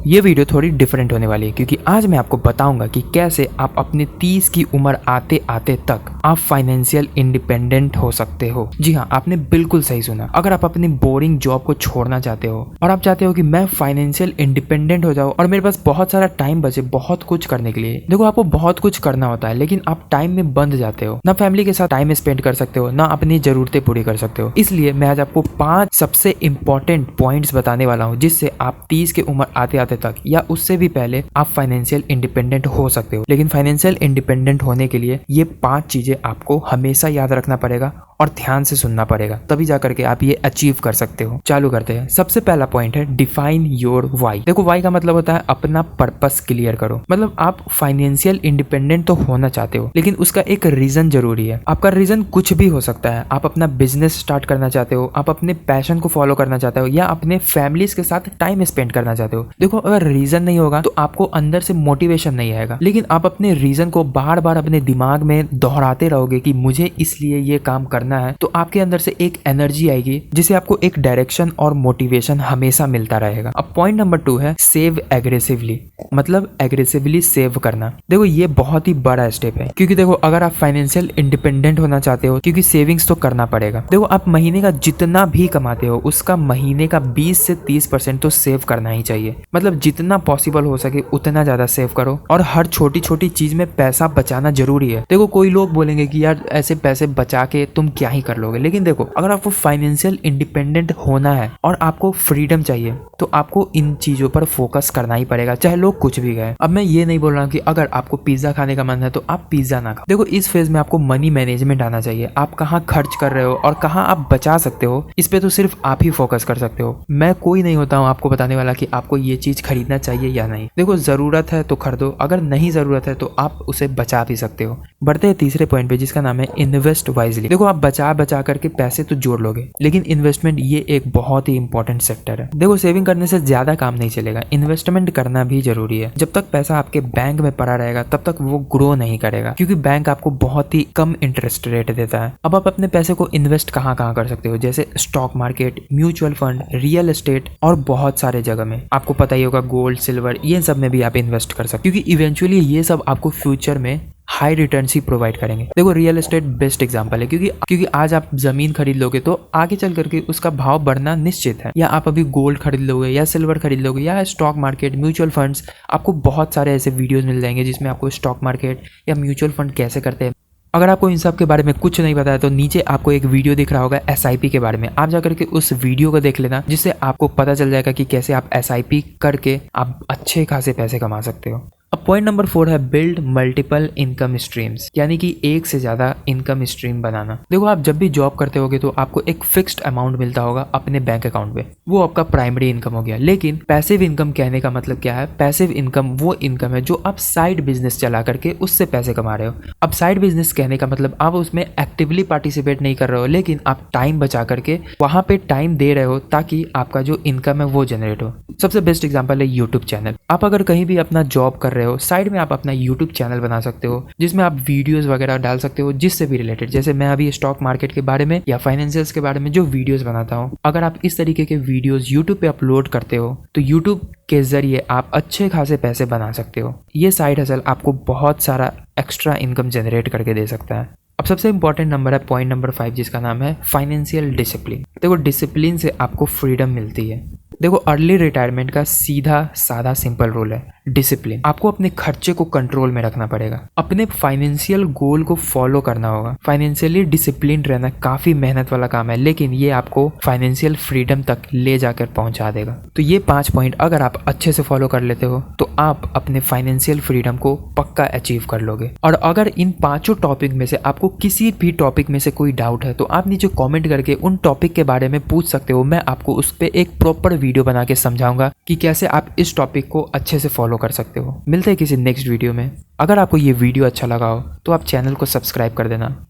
ये वीडियो थोड़ी डिफरेंट होने वाली है क्योंकि आज मैं आपको बताऊंगा कि कैसे आप अपने 30 की उम्र आते आते तक आप फाइनेंशियल इंडिपेंडेंट हो सकते हो। जी हाँ, आपने बिल्कुल सही सुना। अगर आप अपनी बोरिंग जॉब को छोड़ना चाहते हो और आप चाहते हो कि मैं फाइनेंशियल इंडिपेंडेंट हो जाऊं और मेरे पास बहुत सारा टाइम बचे बहुत कुछ करने के लिए। देखो, आपको बहुत कुछ करना होता है लेकिन आप टाइम में बंद जाते हो। ना फैमिली के साथ टाइम स्पेंड कर सकते हो, ना अपनी जरूरतें पूरी कर सकते हो। इसलिए मैं आज आपको 5 सबसे इंपॉर्टेंट पॉइंट्स बताने वाला हूँ जिससे आप 30 की उम्र आते आते तक या उससे भी पहले आप फाइनेंशियल इंडिपेंडेंट हो सकते हो। लेकिन फाइनेंशियल इंडिपेंडेंट होने के लिए ये 5 चीजें आपको हमेशा याद रखना पड़ेगा और ध्यान से सुनना पड़ेगा, तभी जाकर के आप ये अचीव कर सकते हो। चालू करते हैं। सबसे पहला पॉइंट है डिफाइन योर वाई। देखो, वाई का मतलब होता है अपना पर्पस क्लियर करो। मतलब आप फाइनेंशियल इंडिपेंडेंट तो होना चाहते हो लेकिन उसका एक रीजन जरूरी है। आपका रीजन कुछ भी हो सकता है। आप अपना बिजनेस स्टार्ट करना चाहते हो, आप अपने पैशन को फॉलो करना चाहते हो या अपने फैमिलीज के साथ टाइम स्पेंड करना चाहते हो। देखो, अगर रीजन नहीं होगा तो आपको अंदर से मोटिवेशन नहीं आएगा। लेकिन आप अपने रीजन को बार बार अपने दिमाग में दोहराते रहोगे कि मुझे इसलिए ये काम करना है, तो आपके अंदर से एक एनर्जी आएगी जिसे आपको एक डायरेक्शन और मोटिवेशन हमेशा मिलता रहेगा। अब पॉइंट नंबर 2 है सेव एग्रेसिवली। मतलब एग्रेसिवली सेव करना। देखो, ये बहुत ही बड़ा स्टेप है क्योंकि देखो, अगर आप फाइनेंशियल इंडिपेंडेंट होना चाहते हो, क्योंकि सेविंग्स तो करना पड़ेगा। देखो, आप महीने का जितना भी कमाते हो उसका महीने का 20 से 30% तो सेव करना ही चाहिए। मतलब जितना पॉसिबल हो सके उतना ज्यादा सेव करो और हर छोटी छोटी चीज में पैसा बचाना जरूरी है। देखो, कोई लोग बोलेंगे कि यार ऐसे पैसे बचा के तुम क्या ही कर लोगे, लेकिन देखो, अगर आपको फाइनेंशियल इंडिपेंडेंट होना है और आपको फ्रीडम चाहिए तो आपको इन चीजों पर फोकस करना ही पड़ेगा, चाहे लोग कुछ भी कहें। अब मैं ये नहीं बोल रहा हूँ कि अगर आपको पिज्जा खाने का मन है तो आप पिज्जा ना खाओ। देखो, इस फेज में आपको मनी मैनेजमेंट आना चाहिए। आप कहाँ खर्च कर रहे हो और कहाँ आप बचा सकते हो, इस पे तो सिर्फ आप ही फोकस कर सकते हो। मैं कोई नहीं होता हूँ आपको बताने वाला कि आपको ये चीज खरीदना चाहिए या नहीं। देखो, जरूरत है तो खरीदो, अगर नहीं जरूरत है तो आप उसे बचा भी सकते हो। बढ़ते हैं तीसरे पॉइंट पे जिसका नाम है इन्वेस्ट वाइजली। देखो, आप बचा करके पैसे तो जोड़ लोगे लेकिन इन्वेस्टमेंट ये एक बहुत ही इंपॉर्टेंट सेक्टर है। देखो, सेविंग करने से ज्यादा काम नहीं चलेगा, इन्वेस्टमेंट करना भी जरूरी है। जब तक पैसा आपके बैंक में पड़ा रहेगा तब तक वो ग्रो नहीं करेगा क्योंकि बैंक आपको बहुत ही कम इंटरेस्ट रेट देता है। अब आप अपने पैसे को इन्वेस्ट कहाँ कर सकते हो, जैसे stock market, mutual fund, real estate और बहुत सारे जगह में। आपको पता ही होगा गोल्ड, सिल्वर, ये सब में भी आप इन्वेस्ट कर सकते हो क्योंकि इवेंचुअली ये सब आपको फ्यूचर में हाई रिटर्न्स ही प्रोवाइड करेंगे। देखो, रियल एस्टेट बेस्ट एग्जांपल है क्योंकि आज आप जमीन खरीद लोगे तो आगे चल करके उसका भाव बढ़ना निश्चित है। या आप अभी गोल्ड खरीद लोगे या सिल्वर खरीद लोगे या स्टॉक मार्केट, म्यूचुअल फंड्स, आपको बहुत सारे ऐसे वीडियोस मिल जाएंगे जिसमें आपको स्टॉक मार्केट या म्यूचुअल फंड कैसे करते हैं। अगर आपको इन सब के बारे में कुछ नहीं पता है तो नीचे आपको एक वीडियो दिख रहा होगा SIP के बारे में। आप जाकर के उस वीडियो को देख लेना जिससे आपको पता चल जाएगा कि कैसे आप SIP करके आप अच्छे खासे पैसे कमा सकते हो। अब पॉइंट नंबर 4 है बिल्ड मल्टीपल इनकम स्ट्रीम्स, यानी कि एक से ज्यादा इनकम स्ट्रीम बनाना। देखो, आप जब भी जॉब करते होगे तो आपको एक फिक्स्ड अमाउंट मिलता होगा अपने बैंक अकाउंट पे, वो आपका प्राइमरी इनकम हो गया। लेकिन पैसिव इनकम कहने का मतलब क्या है? पैसिव इनकम वो इनकम है जो आप साइड बिजनेस चला करके उससे पैसे कमा रहे हो। अब साइड बिजनेस कहने का मतलब आप उसमें एक्टिवली पार्टिसिपेट नहीं कर रहे हो लेकिन आप टाइम बचा करके वहां पे टाइम दे रहे हो ताकि आपका जो इनकम है वो जनरेट हो। सबसे बेस्ट एग्जांपल है यूट्यूब चैनल। आप अगर कहीं भी अपना जॉब कर रहे हो, साइड में आप अपना यूट्यूब चैनल बना सकते हो जिसमें आप वीडियोस वगैरह डाल सकते हो जिससे भी रिलेटेड। जैसे मैं अभी स्टॉक मार्केट के बारे में या फाइनेंशियल्स के बारे में जो वीडियोस बनाता हूँ, अगर आप इस तरीके के वीडियोस यूट्यूब पे अपलोड करते हो तो यूट्यूब के जरिए आप अच्छे खासे पैसे बना सकते हो। ये साइड हसल आपको बहुत सारा एक्स्ट्रा इनकम जनरेट करके दे सकता है। अब सबसे इंपॉर्टेंट नंबर है पॉइंट नंबर 5 जिसका नाम है फाइनेंशियल डिसिप्लिन। देखो, डिसिप्लिन से आपको फ्रीडम मिलती है। देखो, अर्ली रिटायरमेंट का सीधा साधा सिंपल रूल है डिसिप्लिन। आपको अपने खर्चे को कंट्रोल में रखना पड़ेगा, अपने फाइनेंशियल गोल को फॉलो करना होगा। फाइनेंशियली डिसिप्लिन रहना काफी मेहनत वाला काम है लेकिन ये आपको फाइनेंशियल फ्रीडम तक ले जाकर पहुंचा देगा। तो ये 5 पॉइंट अगर आप अच्छे से फॉलो कर लेते हो तो आप अपने फाइनेंशियल फ्रीडम को पक्का अचीव कर लोगे। और अगर इन 5 टॉपिक में से आपको किसी भी टॉपिक में से कोई डाउट है तो आप नीचे कॉमेंट करके उन टॉपिक के बारे में पूछ सकते हो। मैं आपको उस पर एक प्रॉपर वीडियो बना के समझाऊंगा कि कैसे आप इस टॉपिक को अच्छे से फॉलो कर सकते हो। मिलते हैं किसी नेक्स्ट वीडियो में। अगर आपको ये वीडियो अच्छा लगा हो तो आप चैनल को सब्सक्राइब कर देना।